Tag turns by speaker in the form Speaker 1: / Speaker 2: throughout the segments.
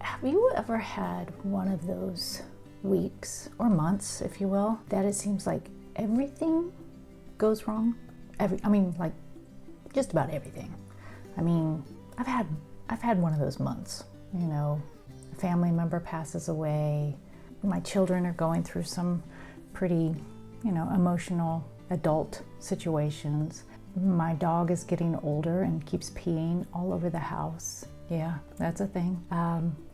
Speaker 1: Have you ever had one of those weeks or months, if you will, that it seems like everything goes wrong? Like just about everything. I've had one of those months. A family member passes away. My children are going through some pretty, emotional adult situations. My dog is getting older and keeps peeing all over the house. Yeah, that's a thing.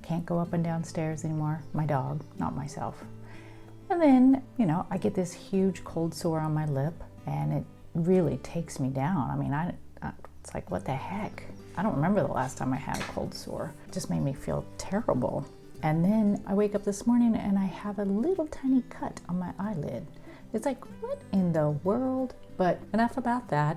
Speaker 1: Can't go up and down stairs anymore. My dog, not myself. And then, I get this huge cold sore on my lip, and it really takes me down. It's like, what the heck? I don't remember the last time I had a cold sore. It just made me feel terrible. And then I wake up this morning and I have a little tiny cut on my eyelid. It's like, what in the world? But enough about that.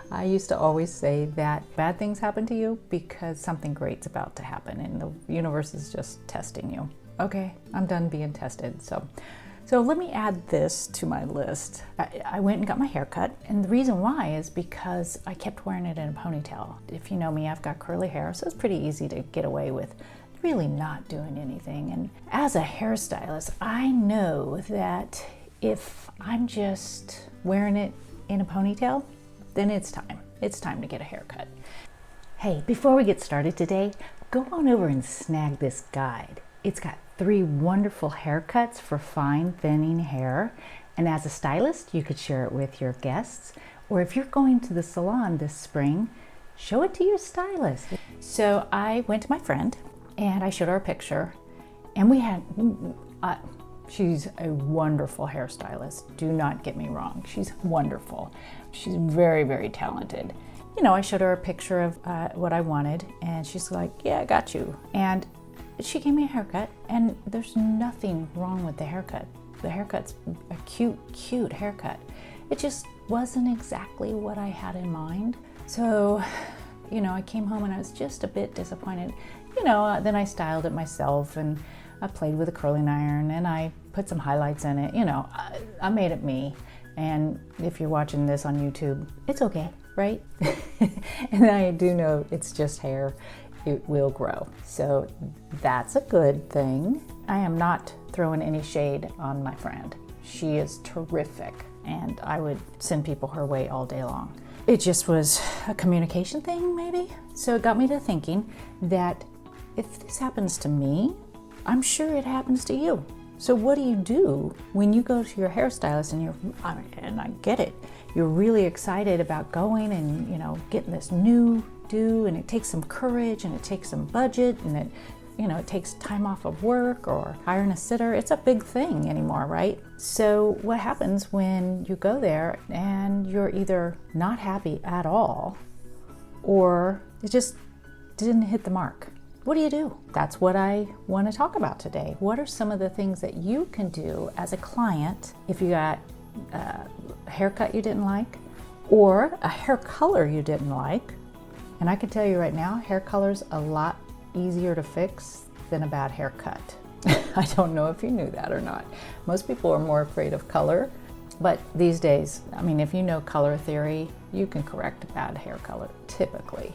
Speaker 1: I used to always say that bad things happen to you because something great's about to happen and the universe is just testing you. Okay, I'm done being tested. So let me add this to my list. I went and got my hair cut, and the reason why is because I kept wearing it in a ponytail. If you know me, I've got curly hair, so it's pretty easy to get away with really not doing anything. And as a hairstylist, I know that if I'm just wearing it in a ponytail, then it's time. It's time to get a haircut. Hey, before we get started today, go on over and snag this guide. It's got 3 wonderful haircuts for fine, thinning hair. And as a stylist, you could share it with your guests. Or if you're going to the salon this spring, show it to your stylist. So I went to my friend and I showed her a picture. And we had, she's a wonderful hairstylist. Do not get me wrong. She's wonderful. She's very, very talented. I showed her a picture of what I wanted, and she's like, yeah, I got you. And she gave me a haircut, and there's nothing wrong with the haircut. The haircut's a cute haircut. It just wasn't exactly what I had in mind. So, I came home and I was just a bit disappointed. Then I styled it myself, and I played with a curling iron, and I put some highlights in it. I made it me. And if you're watching this on YouTube, it's okay, right? And I do know it's just hair. It will grow. So that's a good thing. I am not throwing any shade on my friend. She is terrific, and I would send people her way all day long. It just was a communication thing, maybe. So it got me to thinking that if this happens to me, I'm sure it happens to you. So what do you do when you go to your hairstylist and I get it, you're really excited about going and, getting this new do, and it takes some courage and it takes some budget, and it takes time off of work or hiring a sitter. It's a big thing anymore, right? So what happens when you go there and you're either not happy at all or it just didn't hit the mark? What do you do? That's what I want to talk about today. What are some of the things that you can do as a client if you got a haircut you didn't like or a hair color you didn't like? And I can tell you right now, hair color's a lot easier to fix than a bad haircut. I don't know if you knew that or not. Most people are more afraid of color, but these days, if you know color theory, you can correct a bad hair color typically,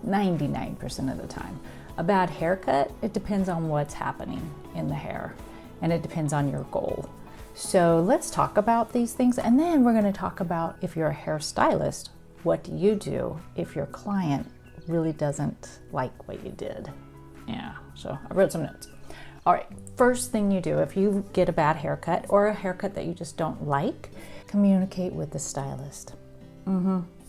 Speaker 1: 99% of the time. A bad haircut, it depends on what's happening in the hair, and it depends on your goal. So let's talk about these things, and then we're going to talk about, if you're a hairstylist, what do you do if your client really doesn't like what you did? Yeah, so I wrote some notes. All right, first thing you do if you get a bad haircut or a haircut that you just don't like, communicate with the stylist.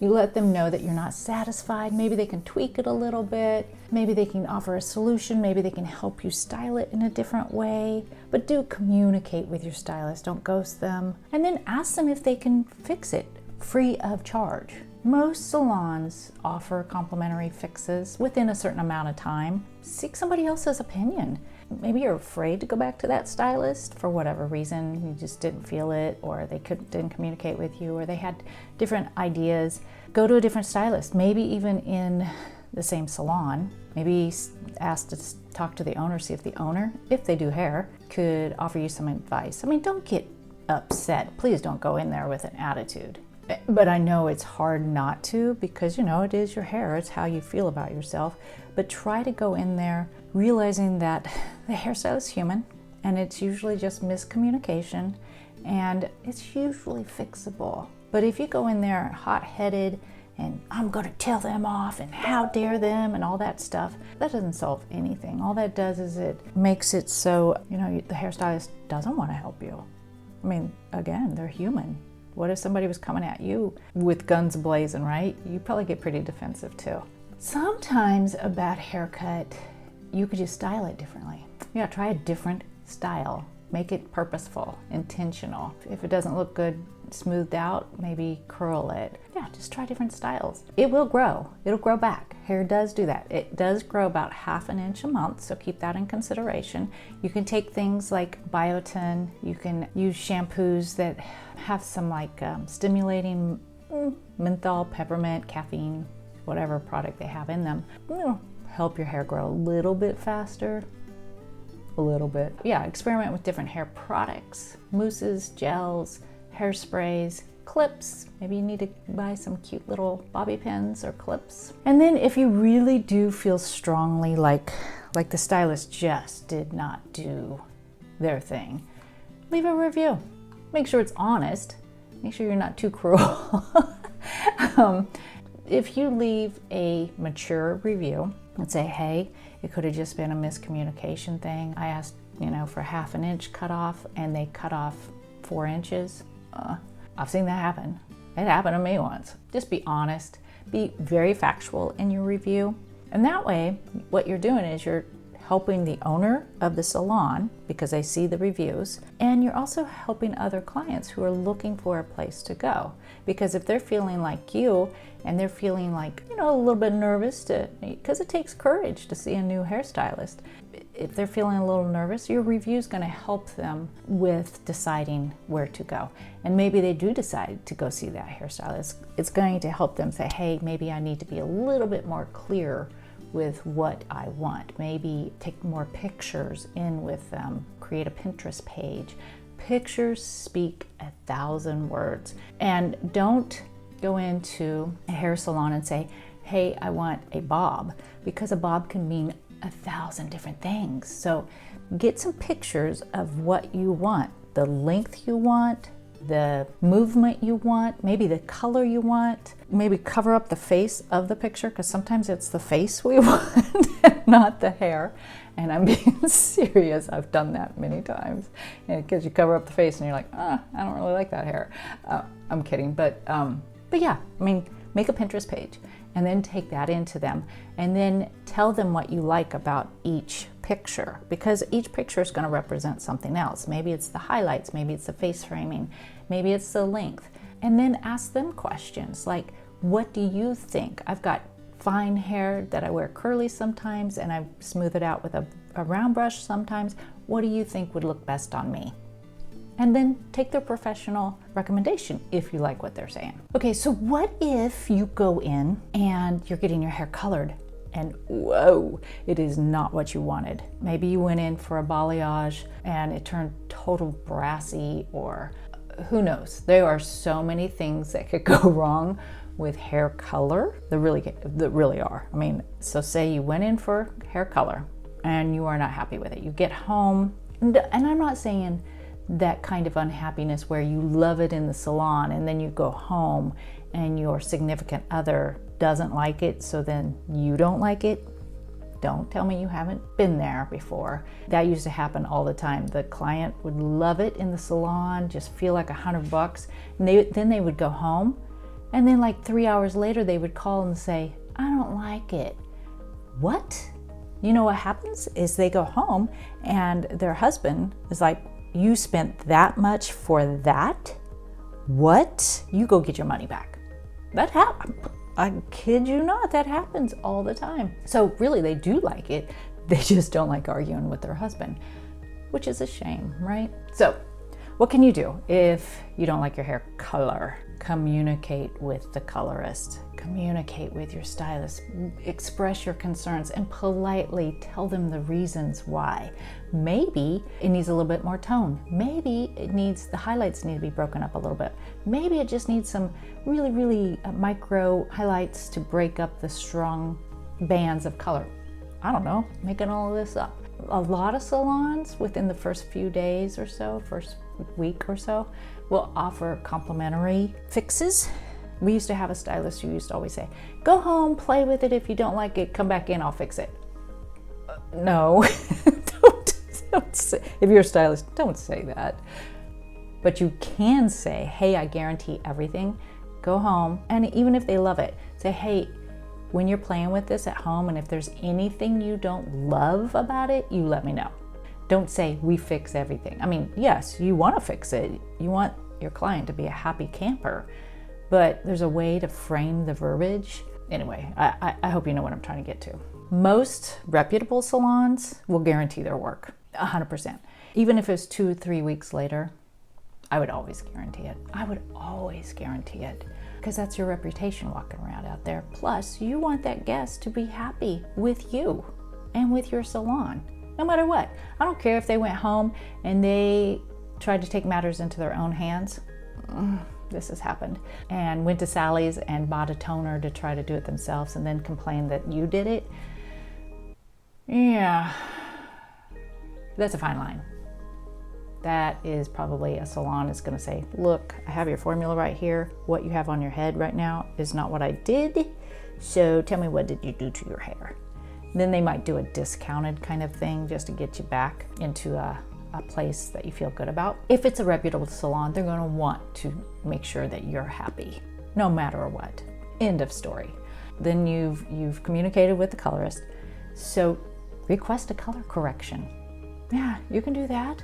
Speaker 1: You let them know that you're not satisfied. Maybe they can tweak it a little bit. Maybe they can offer a solution. Maybe they can help you style it in a different way. But do communicate with your stylist. Don't ghost them. And then ask them if they can fix it free of charge. Most salons offer complimentary fixes within a certain amount of time. Seek somebody else's opinion. Maybe you're afraid to go back to that stylist for whatever reason. You just didn't feel it, or they didn't communicate with you, or they had different ideas. Go to a different stylist, maybe even in the same salon. Maybe ask to talk to the owner, see if the owner, if they do hair, could offer you some advice. Don't get upset. Please don't go in there with an attitude. But I know it's hard not to, because it is your hair, it's how you feel about yourself. But try to go in there realizing that the hairstyle is human, and it's usually just miscommunication, and it's usually fixable. But if you go in there hot-headed and I'm gonna tell them off and how dare them and all that stuff, that doesn't solve anything. All that does is it makes it so, the hairstylist doesn't want to help you. I mean, again, they're human. What if somebody was coming at you with guns blazing, right? You probably get pretty defensive too. Sometimes a bad haircut, you could just style it differently. Yeah, try a different style. Make it purposeful, intentional. If it doesn't look good smoothed out, maybe curl it. Yeah, just try different styles. It will grow. It'll grow back. Hair does do that. It does grow about 1/2 inch a month, so keep that in consideration. You can take things like biotin. You can use shampoos that have some stimulating menthol, peppermint, caffeine, whatever product they have in them. It'll help your hair grow a little bit faster. A little bit. Yeah, experiment with different hair products. Mousses, gels, hairsprays, clips. Maybe you need to buy some cute little bobby pins or clips. And then if you really do feel strongly like the stylist just did not do their thing, leave a review. Make sure it's honest. Make sure you're not too cruel. If you leave a mature review and say, hey, it could have just been a miscommunication thing. I asked, for 1/2 inch cut off and they cut off 4 inches. I've seen that happen. It happened to me once. Just be honest. Be very factual in your review. And that way, what you're doing is you're helping the owner of the salon because they see the reviews, and you're also helping other clients who are looking for a place to go. Because if they're feeling like you and they're feeling like, a little bit nervous because it takes courage to see a new hairstylist. If they're feeling a little nervous, your review is going to help them with deciding where to go. And maybe they do decide to go see that hairstylist. It's going to help them say, hey, maybe I need to be a little bit more clear with what I want. Maybe take more pictures in with them, create a Pinterest page. Pictures speak 1,000 words. And don't go into a hair salon and say, hey, I want a bob, because a bob can mean 1,000 different things. So get some pictures of what you want, the length you want, the movement you want, maybe the color you want. Maybe cover up the face of the picture, because sometimes it's the face we want and not the hair. And I'm being serious. I've done that many times, because you cover up the face and you're like, I don't really like that hair. I'm kidding, but yeah, make a Pinterest page and then take that into them, and then tell them what you like about each picture, because each picture is going to represent something else. Maybe it's the highlights, maybe it's the face framing, maybe it's the length. And then ask them questions like, what do you think? I've got fine hair that I wear curly sometimes, and I smooth it out with a round brush sometimes. What do you think would look best on me? And then take their professional recommendation if you like what they're saying. Okay, so what if you go in and you're getting your hair colored and whoa, it is not what you wanted. Maybe you went in for a balayage and it turned total brassy, or who knows? There are so many things that could go wrong with hair color. That really are. So say you went in for hair color and you are not happy with it. You get home, and I'm not saying that kind of unhappiness where you love it in the salon and then you go home and your significant other doesn't like it, so then you don't like it. Don't tell me you haven't been there before. That used to happen all the time. The client would love it in the salon, just feel like $100, and then they would go home, and then like 3 hours later they would call and say, I don't like it. What? You know what happens is they go home and their husband is like, you spent that much for that? What? You go get your money back. That happens. I kid you not, that happens all the time. So really they do like it. They just don't like arguing with their husband, which is a shame, right? So what can you do if you don't like your hair color? Communicate with the colorist. Communicate with your stylist, express your concerns, and politely tell them the reasons why. Maybe it needs a little bit more tone. Maybe the highlights need to be broken up a little bit. Maybe it just needs some really micro highlights to break up the strong bands of color. I don't know, making all of this up. A lot of salons within the first few days or so, first week or so, will offer complimentary fixes. We used to have a stylist who used to always say, go home, play with it. If you don't like it, come back in, I'll fix it. No, don't say, if you're a stylist, don't say that. But you can say, hey, I guarantee everything. Go home, and even if they love it, say, hey, when you're playing with this at home, and if there's anything you don't love about it, you let me know. Don't say, we fix everything. I mean, yes, you want to fix it. You want your client to be a happy camper. But there's a way to frame the verbiage. Anyway, I hope you know what I'm trying to get to. Most reputable salons will guarantee their work, 100%. Even if it's 2 or 3 weeks later, I would always guarantee it. I would always guarantee it, because that's your reputation walking around out there. Plus, you want that guest to be happy with you and with your salon, no matter what. I don't care if they went home and they tried to take matters into their own hands. This has happened, and went to Sally's and bought a toner to try to do it themselves and then complained that you did it. Yeah, that's a fine line. That is probably a salon is going to say, look, I have your formula right here. What you have on your head right now is not what I did. So tell me, what did you do to your hair? Then they might do a discounted kind of thing just to get you back into a place that you feel good about. If it's a reputable salon, they're going to want to make sure that you're happy, no matter what. End of story. Then you've communicated with the colorist. So request a color correction. Yeah, you can do that.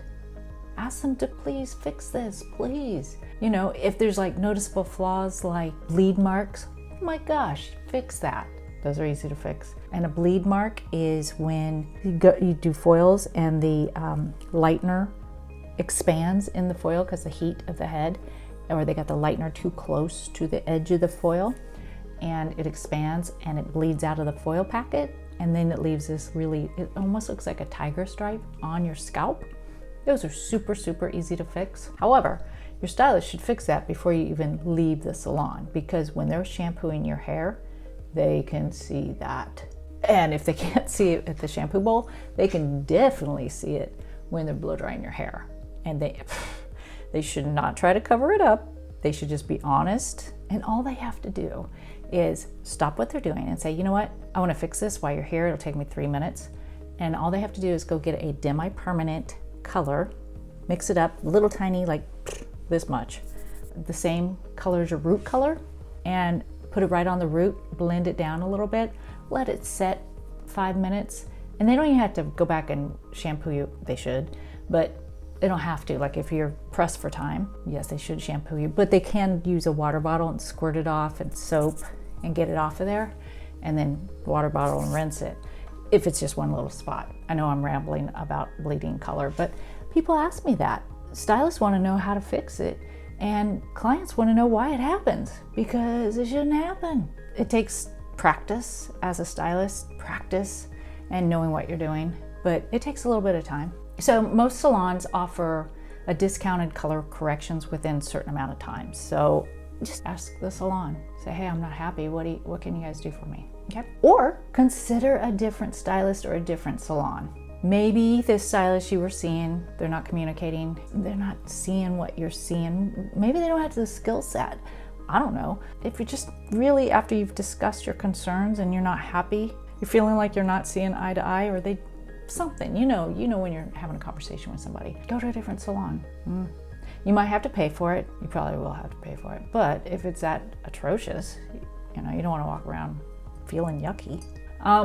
Speaker 1: Ask them to please fix this, please. You know, if there's like noticeable flaws like bleed marks, oh my gosh, fix that. Those are easy to fix. And a bleed mark is when you do foils and the lightener expands in the foil because the heat of the head, or they got the lightener too close to the edge of the foil, and it expands and it bleeds out of the foil packet, and then it leaves this it almost looks like a tiger stripe on your scalp. Those are super easy to fix. However, your stylist should fix that before you even leave the salon, because when they're shampooing your hair, they can see that. And if they can't see it at the shampoo bowl, they can definitely see it when they're blow drying your hair. And they should not try to cover it up. They should just be honest. And all they have to do is stop what they're doing and say, you know what? I want to fix this while you're here. It'll take me 3 minutes. And all they have to do is go get a demi-permanent color, mix it up, little tiny, like this much, the same color as your root color, and put it right on the root, blend it down a little bit, let it set 5 minutes, and they don't even have to go back and shampoo you. They should, but they don't have to. Like if you're pressed for time, yes, they should shampoo you, but they can use a water bottle and squirt it off and soap and get it off of there, and then water bottle and rinse it if it's just one little spot. I know I'm rambling about bleeding color, but people ask me that. Stylists want to know how to fix it, and clients want to know why it happens, because it shouldn't happen. It takes practice as a stylist, practice and knowing what you're doing, but it takes a little bit of time. So most salons offer a discounted color corrections within a certain amount of time. So just ask the salon. Say, hey, I'm not happy. What can you guys do for me? Okay. Or consider a different stylist or a different salon. Maybe this stylist you were seeing, they're not communicating. They're not seeing what you're seeing. Maybe they don't have the skill set. I don't know. If you're just really, after you've discussed your concerns and you're not happy, you're feeling like you're not seeing eye to eye, or something, you know when you're having a conversation with somebody, go to a different salon. You might have to pay for it. You probably will have to pay for it. But if it's that atrocious, you don't want to walk around feeling yucky.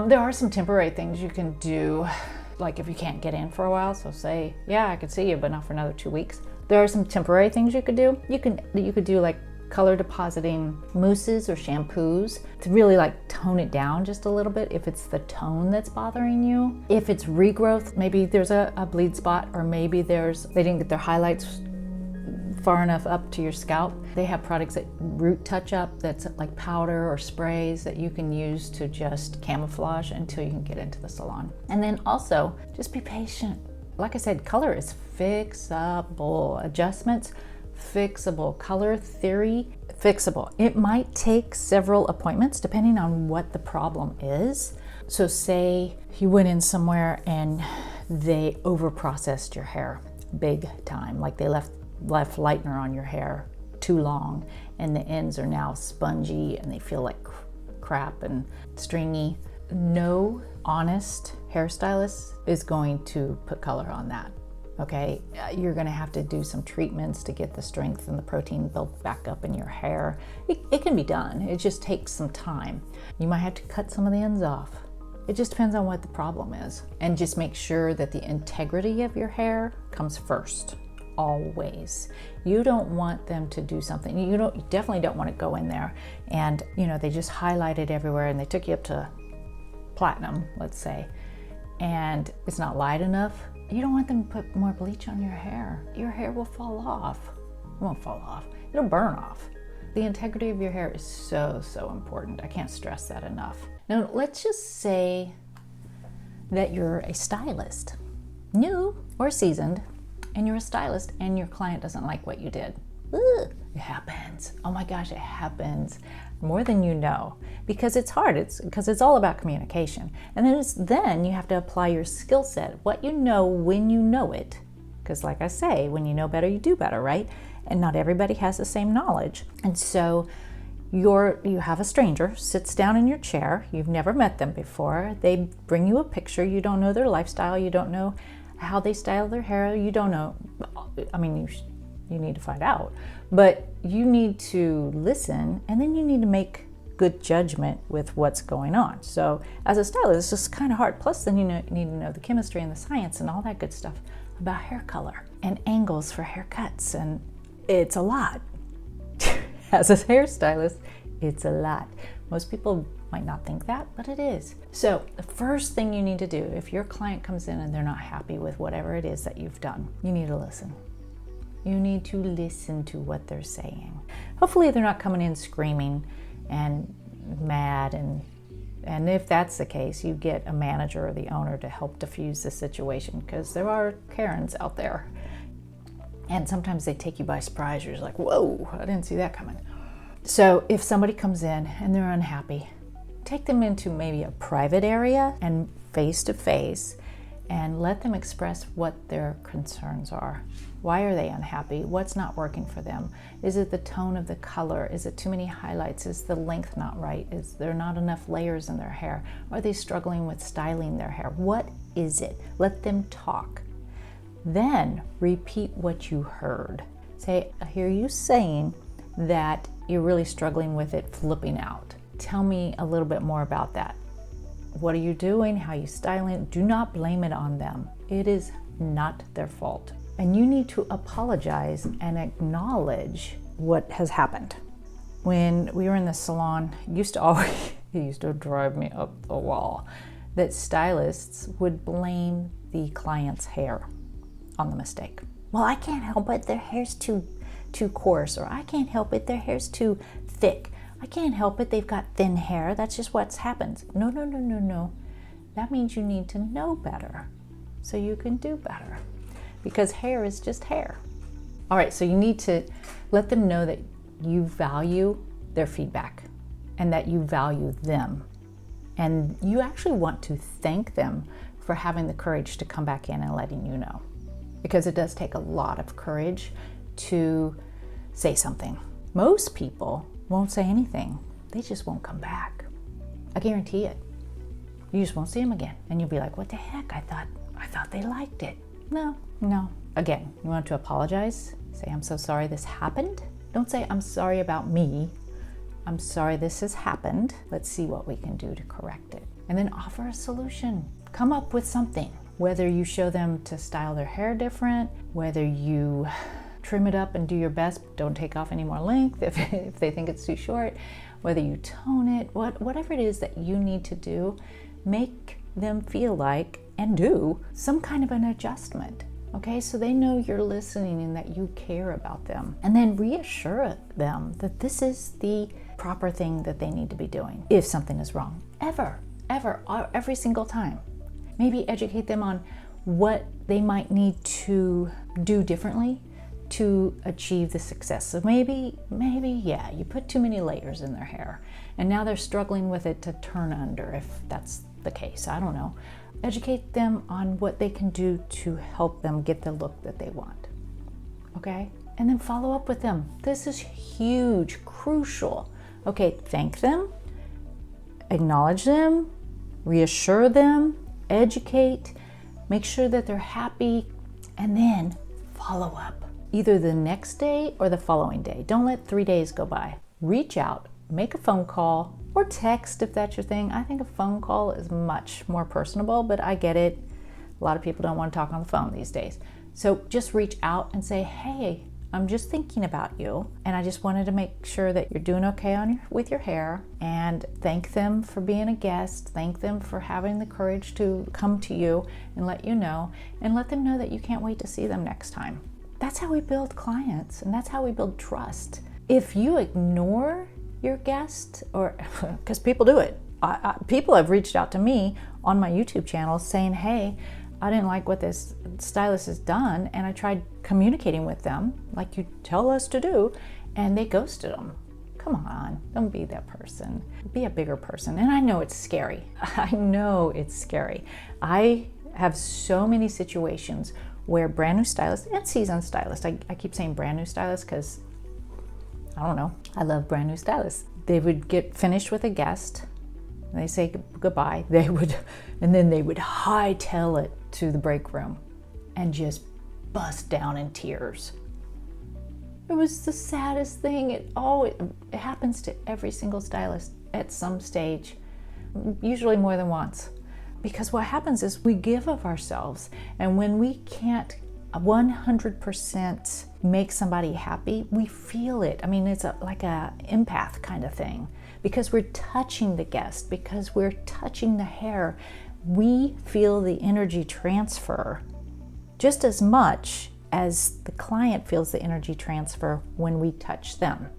Speaker 1: There are some temporary things you can do, like if you can't get in for a while. So say, yeah, I could see you, but not for another 2 weeks. There are some temporary things you could do. You could do like color depositing mousses or shampoos to really like tone it down just a little bit if it's the tone that's bothering you. If it's regrowth, maybe there's a bleed spot, or maybe they didn't get their highlights far enough up to your scalp. They have products that root touch up, that's like powder or sprays that you can use to just camouflage until you can get into the salon. And then also just be patient. Like I said, color is fixable. Adjustments, fixable. Color theory, fixable. It might take several appointments depending on what the problem is. So say you went in somewhere and they over-processed your hair big time, like they left lightener on your hair too long and the ends are now spongy and they feel like crap and stringy. No honest hairstylist is going to put color on that, okay? You're gonna have to do some treatments to get the strength and the protein built back up in your hair. It can be done, it just takes some time. You might have to cut some of the ends off. It just depends on what the problem is. And just make sure that the integrity of your hair comes first, always. You don't want them to do something. You definitely don't want to go in there and, they just highlighted everywhere and they took you up to platinum, let's say, and it's not light enough. You don't want them to put more bleach on your hair. Your hair will fall off. It won't fall off, it'll burn off. The integrity of your hair is so, so important. I can't stress that enough. Now, let's just say that you're a stylist, new or seasoned, and you're a stylist and your client doesn't like what you did. Ugh, it happens. Oh my gosh, it happens more than you know, because it's hard. Because it's all about communication. And then you have to apply your skill set, what you know when you know it. Because like I say, when you know better, you do better, right? And not everybody has the same knowledge. And so you have a stranger sits down in your chair, you've never met them before, they bring you a picture, you don't know their lifestyle, you don't know how they style their hair, you don't know, you need to find out, but you need to listen and then you need to make good judgment with what's going on. So as a stylist, it's just kind of hard. Plus then you need to know the chemistry and the science and all that good stuff about hair color and angles for haircuts, and it's a lot. As a hairstylist, it's a lot. Most people might not think that, but it is. So the first thing you need to do, if your client comes in and they're not happy with whatever it is that you've done, you need to listen. You need to listen to what they're saying. Hopefully they're not coming in screaming and mad, and if that's the case, you get a manager or the owner to help diffuse the situation, because there are Karens out there. And sometimes they take you by surprise. You're just like, whoa, I didn't see that coming. So if somebody comes in and they're unhappy, take them into maybe a private area and face to face and let them express what their concerns are. Why are they unhappy? What's not working for them? Is it the tone of the color? Is it too many highlights? Is the length not right? Is there not enough layers in their hair? Are they struggling with styling their hair? What is it? Let them talk. Then repeat what you heard. Say, I hear you saying that you're really struggling with it flipping out. Tell me a little bit more about that. What are you doing? How are you styling? Do not blame it on them. It is not their fault. And you need to apologize and acknowledge what has happened. When we were in the salon, it used to drive me up the wall that stylists would blame the client's hair on the mistake. Well, I can't help it, their hair's too coarse, or I can't help it, their hair's too thick. I can't help it, they've got thin hair, that's just what's happened. No. That means you need to know better so you can do better, because hair is just hair. All right, so you need to let them know that you value their feedback and that you value them. And you actually want to thank them for having the courage to come back in and letting you know. Because it does take a lot of courage to say something. Most people won't say anything. They just won't come back. I guarantee it. You just won't see them again. And you'll be like, what the heck? I thought they liked it. No. Again, you want to apologize. Say, I'm so sorry this happened. Don't say, I'm sorry about me. I'm sorry this has happened. Let's see what we can do to correct it. And then offer a solution. Come up with something. Whether you show them to style their hair different, whether you trim it up and do your best, don't take off any more length if they think it's too short, whether you tone it, whatever it is that you need to do, make them feel like, and do, some kind of an adjustment. Okay, so they know you're listening and that you care about them. And then reassure them that this is the proper thing that they need to be doing if something is wrong. Every single time. Maybe educate them on what they might need to do differently to achieve the success. So maybe, yeah, you put too many layers in their hair and now they're struggling with it to turn under, if that's the case. I don't know. Educate them on what they can do to help them get the look that they want. Okay? And then follow up with them. This is huge, crucial. Okay, thank them, acknowledge them, reassure them, educate, make sure that they're happy, and then follow up. Either the next day or the following day. Don't let 3 days go by. Reach out, make a phone call, or text if that's your thing. I think a phone call is much more personable, but I get it. A lot of people don't want to talk on the phone these days. So just reach out and say, hey, I'm just thinking about you, and I just wanted to make sure that you're doing okay with your hair, and thank them for being a guest. Thank them for having the courage to come to you and let you know, and let them know that you can't wait to see them next time. That's how we build clients, and that's how we build trust. If you ignore your guest, or because people do it, people have reached out to me on my YouTube channel saying, hey, I didn't like what this stylist has done, and I tried communicating with them like you tell us to do, and they ghosted them. Come on, don't be that person. Be a bigger person. And I know it's scary. I know it's scary. I have so many situations where brand new stylists and seasoned stylists, I keep saying brand new stylists because I don't know, I love brand new stylists. They would get finished with a guest, they say goodbye, and then they would hightail it to the break room and just bust down in tears. It was the saddest thing. It happens to every single stylist at some stage, usually more than once. Because what happens is we give of ourselves, and when we can't 100% make somebody happy, we feel it. I mean, it's like a empath kind of thing. Because we're touching the guest, because we're touching the hair, we feel the energy transfer just as much as the client feels the energy transfer when we touch them.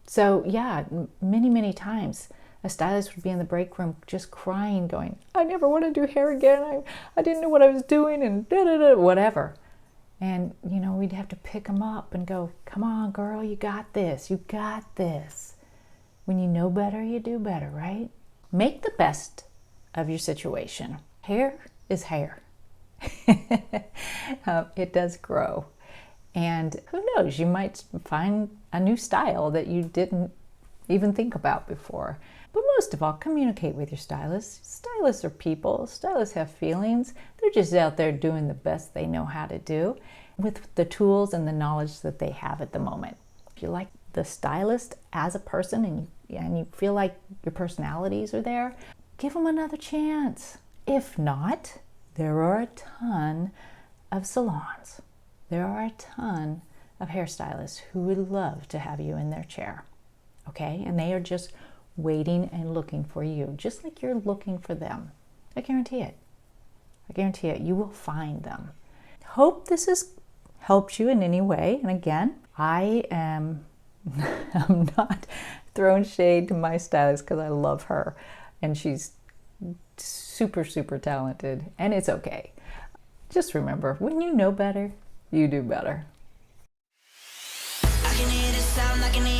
Speaker 1: So yeah, many times a stylist would be in the break room just crying, going, I never want to do hair again. I didn't know what I was doing, and whatever. And, you know, we'd have to pick them up and go, come on, girl, you got this. You got this. When you know better, you do better, right? Make the best of your situation. Hair is hair. It does grow. And who knows, you might find a new style that you didn't even think about before. But most of all, communicate with your stylists. Stylists are people. Stylists have feelings. They're just out there doing the best they know how to do with the tools and the knowledge that they have at the moment. If you like the stylist as a person and you feel like your personalities are there, give them another chance. If not, there are a ton of salons. There are a ton of hairstylists who would love to have you in their chair. Okay? And they are just waiting and looking for you, just like you're looking for them. I guarantee it. I guarantee it. You will find them. Hope this has helped you in any way. And again, I'm not throwing shade to my stylist because I love her. And she's super talented. And it's okay. Just remember, when you know better, you do better. I can hear the sound, I can hear